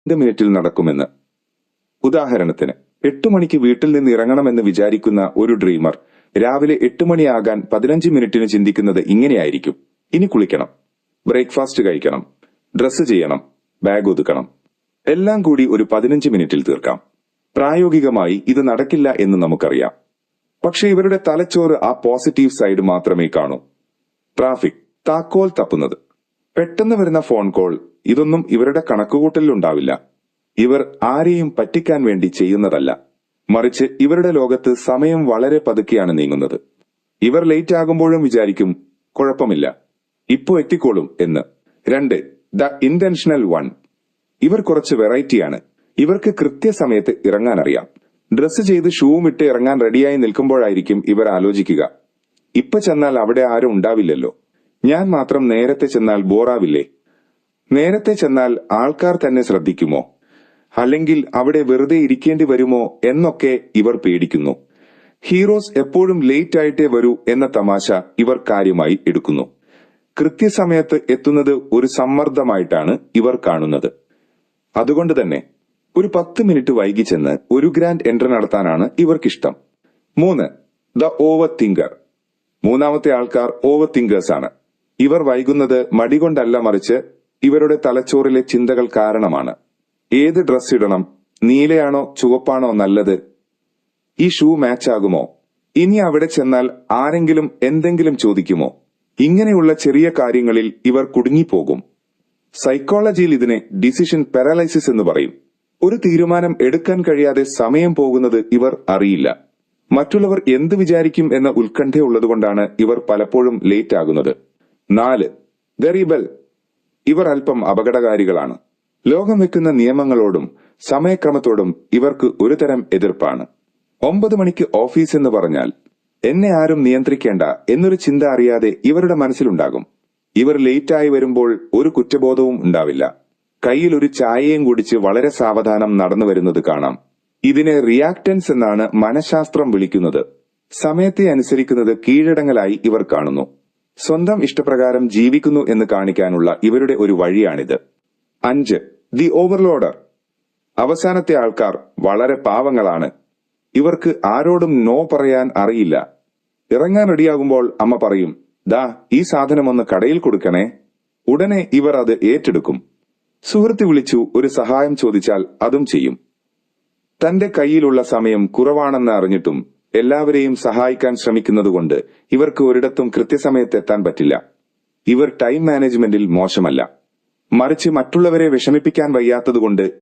മിനിറ്റിൽ നടക്കുമെന്ന്. ഉദാഹരണത്തിന് 8 മണിക്ക് വീട്ടിൽ നിന്ന് ഇറങ്ങണമെന്ന് വിചാരിക്കുന്ന ഒരു ഡ്രീമർ രാവിലെ 8 മണിയാകാൻ 15 മിനിറ്റിന് ചിന്തിക്കുന്നത് ഇങ്ങനെയായിരിക്കും: ഇനി കുളിക്കണം, ബ്രേക്ക്ഫാസ്റ്റ് കഴിക്കണം, ഡ്രസ്സ് ചെയ്യണം, ബാഗ് ഒതുക്കണം. എല്ലാം കൂടി ഒരു 15 മിനിറ്റിൽ തീർക്കാം. പ്രായോഗികമായി ഇത് നടക്കില്ല എന്ന് നമുക്കറിയാം. പക്ഷെ ഇവരുടെ തലച്ചോറ് ആ പോസിറ്റീവ് സൈഡ് മാത്രമേ കാണൂ. ട്രാഫിക്, താക്കോൽ തപ്പുന്നത്, പെട്ടെന്ന് വരുന്ന ഫോൺ കോൾ, ഇതൊന്നും ഇവരുടെ കണക്കുകൂട്ടലിലുണ്ടാവില്ല. ഇവർ ആരെയും പറ്റിക്കാൻ വേണ്ടി ചെയ്യുന്നതല്ല. മറിച്ച് ഇവരുടെ ലോകത്ത് സമയം വളരെ പതുക്കെയാണ് നീങ്ങുന്നത്. ഇവർ ലേറ്റ് ആകുമ്പോഴും വിചാരിക്കും, കുഴപ്പമില്ല, ഇപ്പോ എത്തിക്കോളും എന്ന്. 2. The intentional one. ഇവർ കുറച്ച് വെറൈറ്റിയാണ്. ഇവർക്ക് കൃത്യസമയത്ത് ഇറങ്ങാനറിയാം. ഡ്രസ്സ് ചെയ്ത് ഷൂവും ഇട്ട് ഇറങ്ങാൻ റെഡിയായി നിൽക്കുമ്പോഴായിരിക്കും ഇവർ ആലോചിക്കുക, ഇപ്പൊ ചെന്നാൽ അവിടെ ആരും ഉണ്ടാവില്ലല്ലോ, ഞാൻ മാത്രം നേരത്തെ ചെന്നാൽ ബോറാവില്ലേ, നേരത്തെ ചെന്നാൽ ആൾക്കാർ തന്നെ ശ്രദ്ധിക്കുമോ, അല്ലെങ്കിൽ അവിടെ വെറുതെ ഇരിക്കേണ്ടി വരുമോ എന്നൊക്കെ ഇവർ പേടിക്കുന്നു. ഹീറോസ് എപ്പോഴും ലേറ്റ് ആയിട്ടേ വരൂ എന്ന തമാശ ഇവർ കാര്യമായി എടുക്കുന്നു. കൃത്യസമയത്ത് എത്തുന്നത് ഒരു സമ്മർദ്ദമായിട്ടാണ് ഇവർ കാണുന്നത്. അതുകൊണ്ട് തന്നെ ഒരു 10 മിനിറ്റ് വൈകി ചെന്ന് ഒരു ഗ്രാൻഡ് എൻട്രി നടത്താനാണ് ഇവർക്കിഷ്ടം. 3. The over thinker. മൂന്നാമത്തെ ആൾക്കാർ ഓവർ തിങ്കേഴ്സ് ആണ്. ഇവർ വൈകുന്നത് മടികൊണ്ടല്ല, മറിച്ച് ഇവരുടെ തലച്ചോറിലെ ചിന്തകൾ കാരണമാണ്. ഏത് ഡ്രസ് ഇടണം, നീലയാണോ ചുവപ്പാണോ നല്ലത്, ഈ ഷൂ മാച്ച് ആകുമോ, ഇനി അവിടെ ചെന്നാൽ ആരെങ്കിലും എന്തെങ്കിലും ചോദിക്കുമോ, ഇങ്ങനെയുള്ള ചെറിയ കാര്യങ്ങളിൽ ഇവർ കുടുങ്ങിപ്പോകും. സൈക്കോളജിയിൽ ഇതിനെ ഡിസിഷൻ പാരലൈസിസ് എന്ന് പറയും. ഒരു തീരുമാനം എടുക്കാൻ കഴിയാതെ സമയം പോകുന്നത് ഇവർ അറിയില്ല. മറ്റുള്ളവർ എന്ത് വിചാരിക്കും എന്ന ഉത്കണ്ഠയുള്ളതുകൊണ്ടാണ് ഇവർ പലപ്പോഴും ലേറ്റ് ആകുന്നത്. 4. The rebel. ഇവർ അല്പം അപകടകാരികളാണ്. ലോകം വെക്കുന്ന നിയമങ്ങളോടും സമയക്രമത്തോടും ഇവർക്ക് ഒരു തരം എതിർപ്പാണ്. 9 മണിക്ക് ഓഫീസ് എന്ന് പറഞ്ഞാൽ എന്നെ ആരും നിയന്ത്രിക്കേണ്ട എന്നൊരു ചിന്ത അറിയാതെ ഇവരുടെ മനസ്സിലുണ്ടാകും. ഇവർ ലേറ്റായി വരുമ്പോൾ ഒരു കുറ്റബോധവും ഉണ്ടാവില്ല. കയ്യിൽ ഒരു ചായയും കുടിച്ച് വളരെ സാവധാനം നടന്നു വരുന്നത് കാണാം. ഇതിനെ റിയാക്ടൻസ് എന്നാണ് മനഃശാസ്ത്രം വിളിക്കുന്നത്. സമയത്തെ അനുസരിക്കുന്നത് കീഴടങ്ങലായി ഇവർ കാണുന്നു. സ്വന്തം ഇഷ്ടപ്രകാരം ജീവിക്കുന്നു എന്ന് കാണിക്കാനുള്ള ഇവരുടെ ഒരു വഴിയാണിത്. 5. ദി ഓവർലോഡർ. അവസാനത്തെ ആൾക്കാർ വളരെ പാവങ്ങളാണ്. ഇവർക്ക് ആരോടും നോ പറയാൻ അറിയില്ല. ഇറങ്ങാൻ റെഡിയാകുമ്പോൾ അമ്മ പറയും, ദാ ഈ സാധനം ഒന്ന് കടയിൽ കൊടുക്കണേ. ഉടനെ ഇവർ അത് ഏറ്റെടുക്കും. സുഹൃത്ത് വിളിച്ചു ഒരു സഹായം ചോദിച്ചാൽ അതും ചെയ്യും. തന്റെ കയ്യിലുള്ള സമയം കുറവാണെന്ന് അറിഞ്ഞിട്ടും എല്ലാവരെയും സഹായിക്കാൻ ശ്രമിക്കുന്നതുകൊണ്ട് ഇവർക്ക് ഒരിടത്തും കൃത്യസമയത്തെത്താൻ പറ്റില്ല. ഇവർ ടൈം മാനേജ്മെന്റിൽ മോശമല്ല, മറിച്ച് മറ്റുള്ളവരെ വിഷമിപ്പിക്കാൻ വയ്യാത്തതുകൊണ്ട്